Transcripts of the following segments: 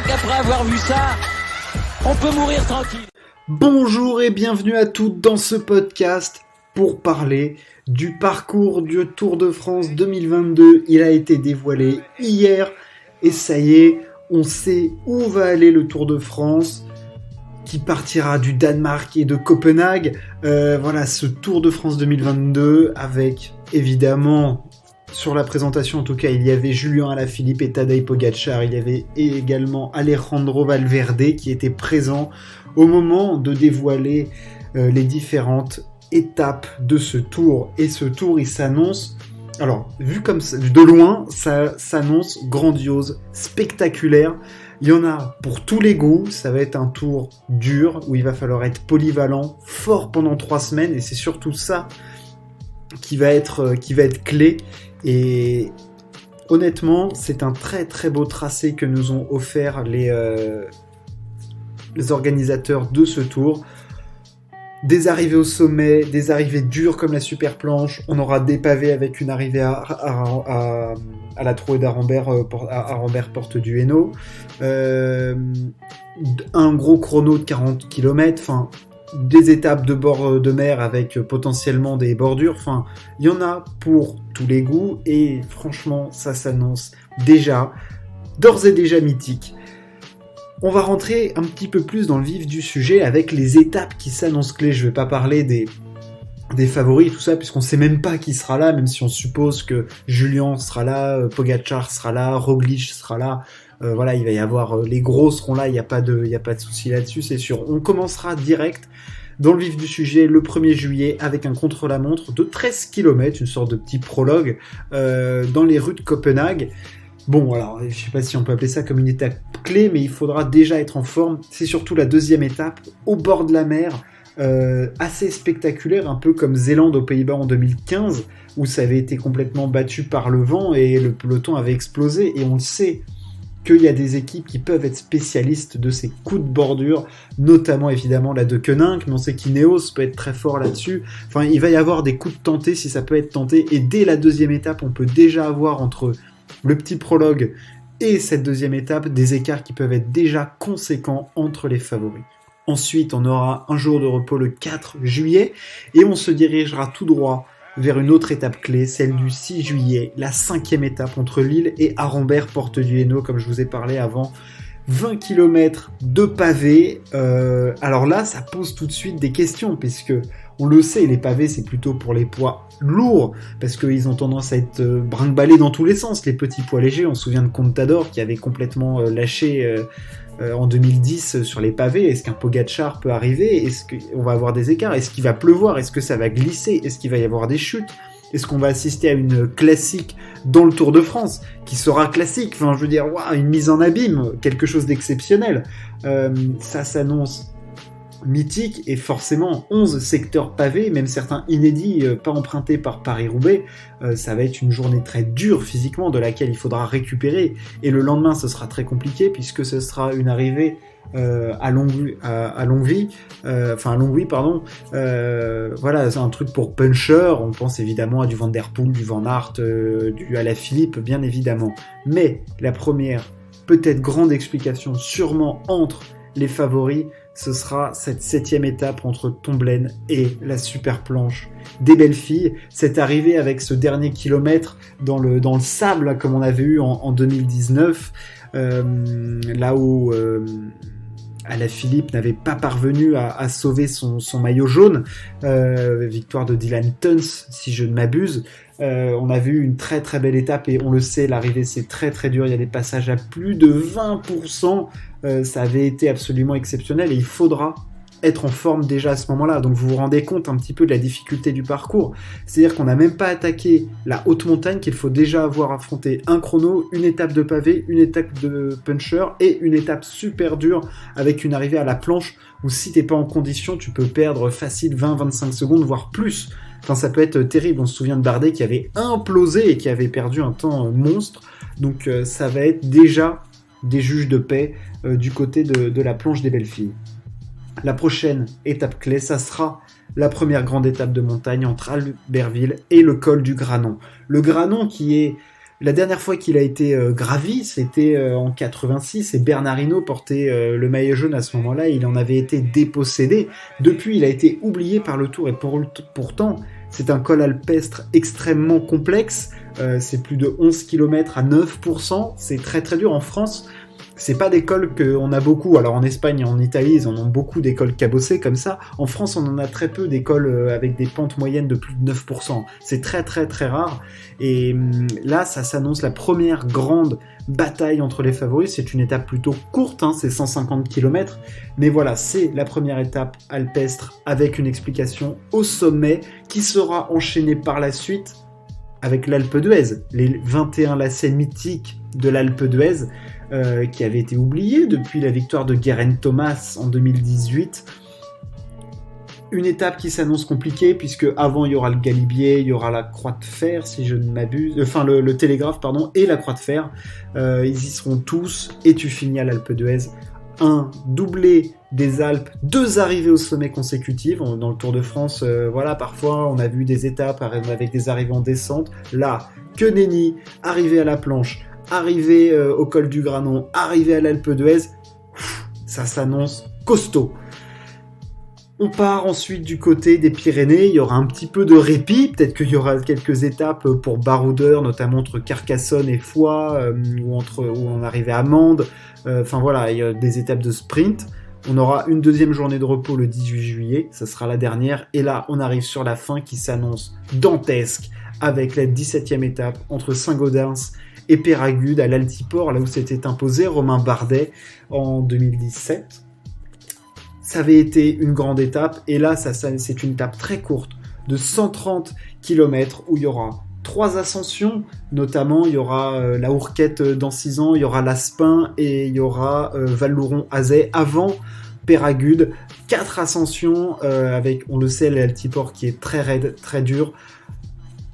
crois qu'après avoir vu ça, on peut mourir tranquille. Bonjour et bienvenue à toutes dans ce podcast pour parler du parcours du Tour de France 2022. Il a été dévoilé hier et ça y est, on sait où va aller le Tour de France qui partira du Danemark et de Copenhague. Voilà, ce Tour de France 2022 avec évidemment... Sur la présentation, en tout cas, il y avait Julien Alaphilippe et Tadej Pogačar. Il y avait également Alejandro Valverde qui était présent au moment de dévoiler les différentes étapes de ce tour. Et ce tour, il s'annonce... Alors, vu comme ça, de loin, ça s'annonce grandiose, spectaculaire. Il y en a pour tous les goûts. Ça va être un tour dur où il va falloir être polyvalent, fort pendant 3 semaines. Et c'est surtout ça qui va être clé. Et honnêtement, c'est un très très beau tracé que nous ont offert les organisateurs de ce tour. Des arrivées au sommet, des arrivées dures comme la super planche. On aura des pavés avec une arrivée à la trouée d'Arambert, à Arambert Porte du Hainaut. Un gros chrono de 40 km. Enfin, des étapes de bord de mer avec potentiellement des bordures, enfin, il y en a pour tous les goûts et franchement, ça s'annonce d'ores et déjà mythique. On va rentrer un petit peu plus dans le vif du sujet avec les étapes qui s'annoncent clés. Je vais pas parler des favoris, tout ça, puisqu'on sait même pas qui sera là, même si on suppose que Julien sera là, Pogačar sera là, Roglič sera là. Voilà, il va y avoir les gros seront là, il y a pas de souci là-dessus, c'est sûr. On commencera direct dans le vif du sujet le 1er juillet avec un contre-la-montre de 13 km, une sorte de petit prologue dans les rues de Copenhague. Bon, alors, je sais pas si on peut appeler ça comme une étape clé, mais il faudra déjà être en forme. C'est surtout la deuxième étape, au bord de la mer, assez spectaculaire, un peu comme Zélande aux Pays-Bas en 2015, où ça avait été complètement battu par le vent et le peloton avait explosé, et on le sait qu'il y a des équipes qui peuvent être spécialistes de ces coups de bordure, notamment évidemment la de Koenig, mais on sait qu'Ineos peut être très fort là-dessus. Enfin, il va y avoir des coups de tenté si ça peut être tenté, et dès la deuxième étape, on peut déjà avoir entre le petit prologue et cette deuxième étape des écarts qui peuvent être déjà conséquents entre les favoris. Ensuite, on aura un jour de repos le 4 juillet, et on se dirigera tout droit vers une autre étape clé, celle du 6 juillet, la 5e étape entre Lille et Arambert Porte du Hainaut, comme je vous ai parlé avant. 20 km de pavés. Alors là, ça pose tout de suite des questions, puisque on le sait, les pavés, c'est plutôt pour les poids lourds, parce qu'ils ont tendance à être brinque-ballés dans tous les sens. Les petits poids légers, on se souvient de Contador qui avait complètement lâché en 2010 sur les pavés. Est-ce qu'un Pogačar peut arriver ? Est-ce qu'on va avoir des écarts ? Est-ce qu'il va pleuvoir ? Est-ce que ça va glisser ? Est-ce qu'il va y avoir des chutes ? Est-ce qu'on va assister à une classique dans le Tour de France qui sera classique ? Enfin, je veux dire, waouh, une mise en abîme, quelque chose d'exceptionnel. Ça s'annonce mythique, et forcément 11 secteurs pavés, même certains inédits, pas empruntés par Paris-Roubaix. Ça va être une journée très dure physiquement, de laquelle il faudra récupérer, et le lendemain ce sera très compliqué puisque ce sera une arrivée à Longwy, voilà, c'est un truc pour puncher. On pense évidemment à du Van Der Poel, du Van Aert, du Alaphilippe, bien évidemment. Mais la première, peut-être grande explication, sûrement entre les favoris, ce sera cette 7e étape entre Tomblaine et la super planche des belles filles. Cette arrivée avec ce dernier kilomètre dans le sable, là, comme on avait eu en 2019, là où Alaphilippe n'avait pas parvenu à sauver son maillot jaune. Victoire de Dylan Teuns, si je ne m'abuse. On a vu une très très belle étape, et on le sait, l'arrivée c'est très très dur, il y a des passages à plus de 20%, ça avait été absolument exceptionnel, et il faudra être en forme déjà à ce moment-là. Donc vous vous rendez compte un petit peu de la difficulté du parcours, c'est-à-dire qu'on n'a même pas attaqué la haute montagne, qu'il faut déjà avoir affronté un chrono, une étape de pavé, une étape de puncher et une étape super dure avec une arrivée à la planche où si t'es pas en condition, tu peux perdre facile 20-25 secondes, voire plus. Enfin, ça peut être terrible. On se souvient de Bardet qui avait implosé et qui avait perdu un temps monstre. Donc ça va être déjà des juges de paix du côté de la planche des belles filles. La prochaine étape clé, ça sera la première grande étape de montagne entre Albertville et le col du Granon. Le Granon qui est La dernière fois qu'il a été gravi, c'était en 86 et Bernard Hinault portait le maillot jaune à ce moment-là. Il en avait été dépossédé. Depuis, il a été oublié par le Tour et pourtant, c'est un col alpestre extrêmement complexe. C'est plus de 11 km à 9%. C'est très très dur en France. C'est pas des cols qu'on a beaucoup. Alors en Espagne et en Italie, ils en ont beaucoup des cols cabossés comme ça. En France, on en a très peu des cols avec des pentes moyennes de plus de 9%. C'est très très très rare. Et là, ça s'annonce la première grande bataille entre les favoris. C'est une étape plutôt courte, hein, c'est 150 km. Mais voilà, c'est la première étape alpestre avec une explication au sommet qui sera enchaînée par la suite avec l'Alpe d'Huez. Les 21 lacets mythiques de l'Alpe d'Huez. Qui avait été oublié depuis la victoire de Geraint Thomas en 2018. Une étape qui s'annonce compliquée, puisque avant il y aura le Galibier, il y aura la Croix de Fer, si je ne m'abuse, enfin le Télégraphe, pardon, et la Croix de Fer. Ils y seront tous, et tu finis à l'Alpe d'Huez. Un doublé des Alpes, 2 arrivées au sommet consécutives. Dans le Tour de France, voilà, parfois on a vu des étapes avec des arrivées en descente. Là, que nenni, arrivé à la planche, arrivé au col du Granon, arrivé à l'Alpe d'Huez, ça s'annonce costaud. On part ensuite du côté des Pyrénées, il y aura un petit peu de répit, peut-être qu'il y aura quelques étapes pour baroudeurs, notamment entre Carcassonne et Foix, ou en arrivée à Mende, enfin voilà, il y a des étapes de sprint. On aura une deuxième journée de repos le 18 juillet, ça sera la dernière, et là on arrive sur la fin qui s'annonce dantesque, avec la 17e étape entre Saint-Gaudens et Péragude à l'Altiport, là où s'était imposé Romain Bardet en 2017. Ça avait été une grande étape, et là c'est une étape très courte, de 130 km, où il y aura 3 ascensions, notamment il y aura la Ourquette dans 6 ans, il y aura l'Aspin, et il y aura Val-Louron-Azay avant Péragude. 4 ascensions, avec, on le sait, l'Altiport qui est très raide, très dur.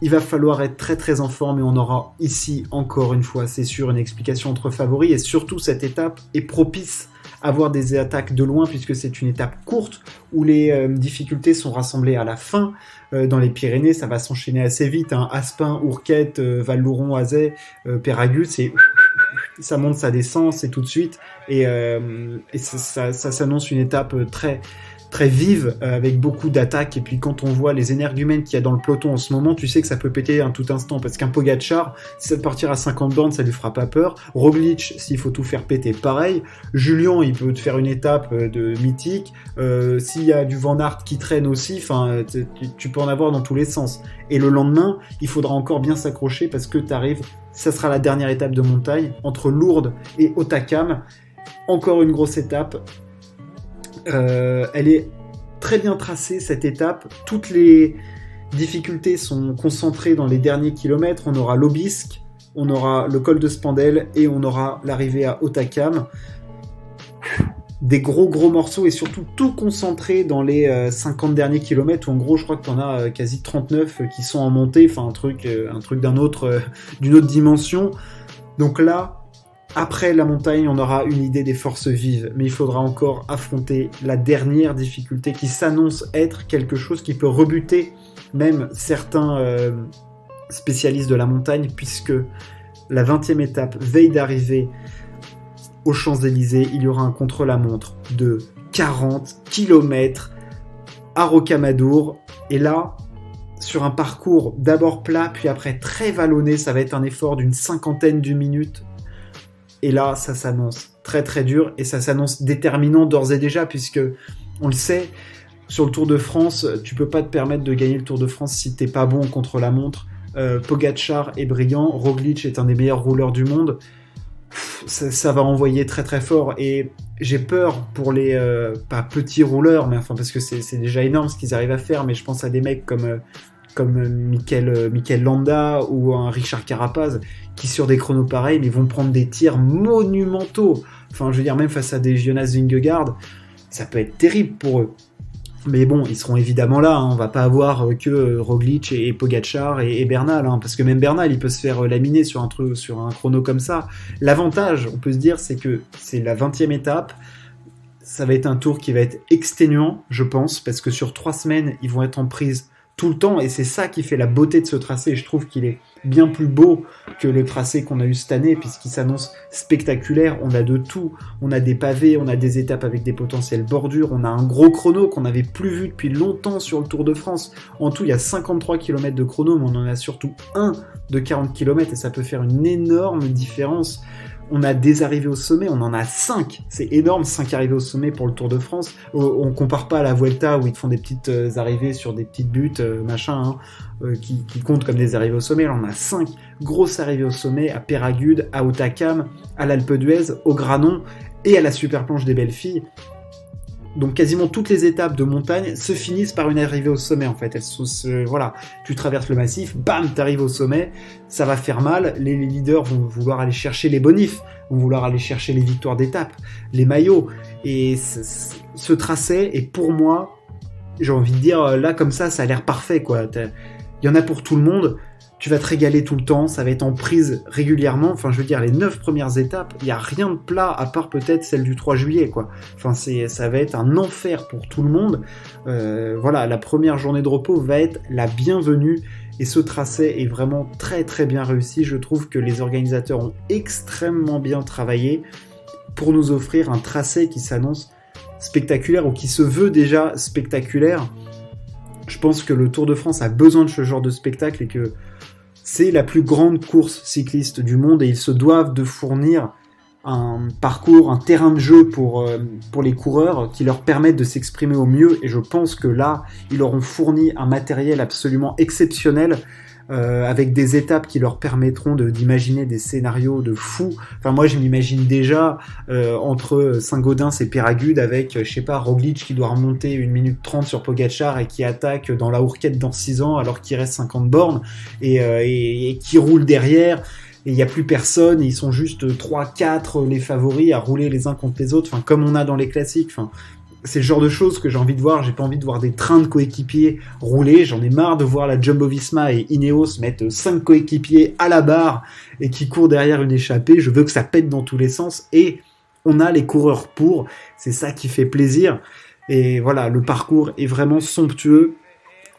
Il va falloir être très très en forme et on aura ici, encore une fois, c'est sûr, une explication entre favoris. Et surtout, cette étape est propice à avoir des attaques de loin puisque c'est une étape courte où les difficultés sont rassemblées à la fin. Dans les Pyrénées, ça va s'enchaîner assez vite. Hein. Aspin, Ourquette, Val-Louron, Azay, Péragude, ça monte, ça descend, c'est tout de suite. Et ça s'annonce une étape très très vive, avec beaucoup d'attaques, et puis quand on voit les énergumènes qu'il y a dans le peloton en ce moment, tu sais que ça peut péter un tout instant, parce qu'un Pogačar, si ça partir à 50 bornes, ça lui fera pas peur. Roglic, s'il faut tout faire péter, pareil. Julien, il peut te faire une étape de mythique. S'il y a du Van Aert qui traîne aussi, enfin, tu peux en avoir dans tous les sens. Et le lendemain, il faudra encore bien s'accrocher, parce que t'arrives, ça sera la dernière étape de montagne, entre Lourdes et Hautacam. Encore une grosse étape. Elle est très bien tracée, cette étape. Toutes les difficultés sont concentrées dans les derniers kilomètres. On aura l'Aubisque, on aura le col de Spandel et on aura l'arrivée à Hautacam. Des gros morceaux et surtout tout concentré dans les 50 derniers kilomètres où en gros je crois que t'en as quasi 39 qui sont en montée, enfin un truc d'une autre dimension. Donc là, après la montagne, on aura une idée des forces vives, mais il faudra encore affronter la dernière difficulté qui s'annonce être quelque chose qui peut rebuter même certains spécialistes de la montagne, puisque la 20e étape, veille d'arriver aux Champs-Élysées, il y aura un contre-la-montre de 40 km à Rocamadour, et là, sur un parcours d'abord plat, puis après très vallonné, ça va être un effort d'une 50aine de minutes. Et là, ça s'annonce très très dur et ça s'annonce déterminant d'ores et déjà puisque, on le sait, sur le Tour de France, tu peux pas te permettre de gagner le Tour de France si t'es pas bon contre la montre. Pogačar est brillant, Roglic est un des meilleurs rouleurs du monde. Ça va envoyer très très fort et j'ai peur pour les pas petits rouleurs, mais enfin parce que c'est déjà énorme ce qu'ils arrivent à faire, mais je pense à des mecs comme Mikel Landa ou un Richard Carapaz qui sur des chronos pareils mais vont prendre des tirs monumentaux. Enfin je veux dire même face à des Jonas Vingegaard, ça peut être terrible pour eux. Mais bon, ils seront évidemment là, hein. On va pas avoir que Roglic et Pogačar et Bernal, hein, parce que même Bernal, il peut se faire laminer sur un chrono comme ça. L'avantage, on peut se dire, c'est que c'est la 20e étape. Ça va être un tour qui va être exténuant, je pense, parce que sur 3 semaines, ils vont être en prise tout le temps, et c'est ça qui fait la beauté de ce tracé. Je trouve qu'il est bien plus beau que le tracé qu'on a eu cette année, puisqu'il s'annonce spectaculaire. On a de tout, on a des pavés, on a des étapes avec des potentielles bordures, on a un gros chrono qu'on n'avait plus vu depuis longtemps sur le Tour de France. En tout, il y a 53 km de chrono, mais on en a surtout un de 40 km, et ça peut faire une énorme différence. On a des arrivées au sommet, on en a 5. C'est énorme, 5 arrivées au sommet pour le Tour de France. On compare pas à la Vuelta où ils te font des petites arrivées sur des petites buttes, qui comptent comme des arrivées au sommet. Là, on a 5 grosses arrivées au sommet à Péragude, à Hautacam, à l'Alpe d'Huez, au Granon et à la Super Planche des Belles Filles. Donc quasiment toutes les étapes de montagne se finissent par une arrivée au sommet en fait. Voilà, tu traverses le massif, bam, t'arrives au sommet, ça va faire mal, les leaders vont vouloir aller chercher les bonifs, vont vouloir aller chercher les victoires d'étape, les maillots, et ce tracé est pour moi, j'ai envie de dire, là comme ça a l'air parfait quoi. Il y en a pour tout le monde. Tu vas te régaler tout le temps, ça va être en prise régulièrement. Enfin, je veux dire, les 9 premières étapes, il n'y a rien de plat à part peut-être celle du 3 juillet, quoi. Enfin, ça va être un enfer pour tout le monde. Voilà, la première journée de repos va être la bienvenue. Et ce tracé est vraiment très très bien réussi. Je trouve que les organisateurs ont extrêmement bien travaillé pour nous offrir un tracé qui s'annonce spectaculaire ou qui se veut déjà spectaculaire. Je pense que le Tour de France a besoin de ce genre de spectacle et que c'est la plus grande course cycliste du monde et ils se doivent de fournir un parcours, un terrain de jeu pour les coureurs qui leur permettent de s'exprimer au mieux. Et je pense que là, ils leur ont fourni un matériel absolument exceptionnel avec des étapes qui leur permettront d'imaginer des scénarios de fous. Enfin, moi, je m'imagine déjà entre Saint-Gaudens et Péragude avec, je sais pas, Roglic qui doit remonter 1 minute 30 sur Pogačar et qui attaque dans la Hourquette dans 6 ans alors qu'il reste 50 bornes et qui roule derrière. Et il n'y a plus personne, ils sont juste 3-4 les favoris à rouler les uns contre les autres, enfin, comme on a dans les classiques. Enfin, c'est le genre de choses que j'ai envie de voir. J'ai pas envie de voir des trains de coéquipiers rouler. J'en ai marre de voir la Jumbo-Visma et Ineos mettre 5 coéquipiers à la barre et qui courent derrière une échappée. Je veux que ça pète dans tous les sens et on a les coureurs pour. C'est ça qui fait plaisir. Et voilà, le parcours est vraiment somptueux.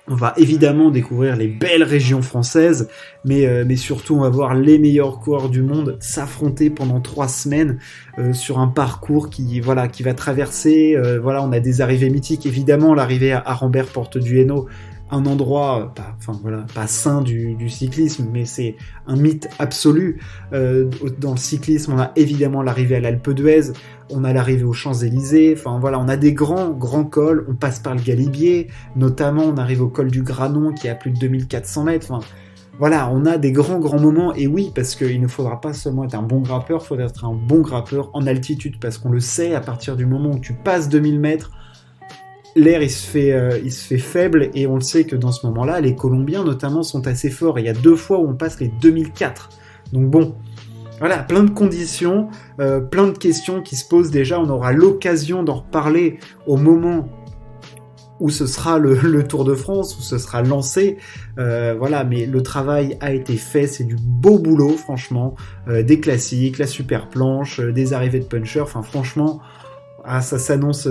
On va évidemment découvrir les belles régions françaises, mais surtout on va voir les meilleurs coureurs du monde s'affronter pendant 3 semaines sur un parcours qui va traverser. On a des arrivées mythiques, évidemment l'arrivée à Arambert Porte du Hainaut, un endroit pas sain du cyclisme, mais c'est un mythe absolu. Dans le cyclisme, on a évidemment l'arrivée à l'Alpe d'Huez, on a l'arrivée aux Champs-Élysées, on a des grands cols, on passe par le Galibier, notamment on arrive au col du Granon qui est à plus de 2400 mètres, on a des grands moments, et oui, parce qu'il ne faudra pas seulement être un bon grimpeur, il faudra être un bon grimpeur en altitude, parce qu'on le sait, à partir du moment où tu passes 2000 mètres, l'air il se fait faible, et on le sait que dans ce moment-là, les Colombiens notamment sont assez forts, et il y a 2 fois où on passe les 2004. Donc bon, voilà, plein de conditions, plein de questions qui se posent déjà, on aura l'occasion d'en reparler au moment où ce sera le Tour de France, où ce sera lancé, mais le travail a été fait, c'est du beau boulot, franchement, des classiques, la super planche, des arrivées de punchers, franchement, ça s'annonce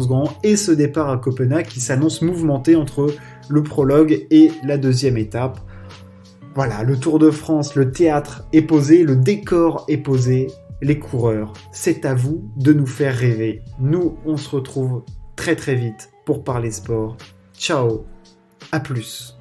grand, et ce départ à Copenhague qui s'annonce mouvementé entre le prologue et la 2e étape. Voilà, le Tour de France, le théâtre est posé, le décor est posé, les coureurs, c'est à vous de nous faire rêver. Nous, on se retrouve très très vite pour parler sport. Ciao, à plus.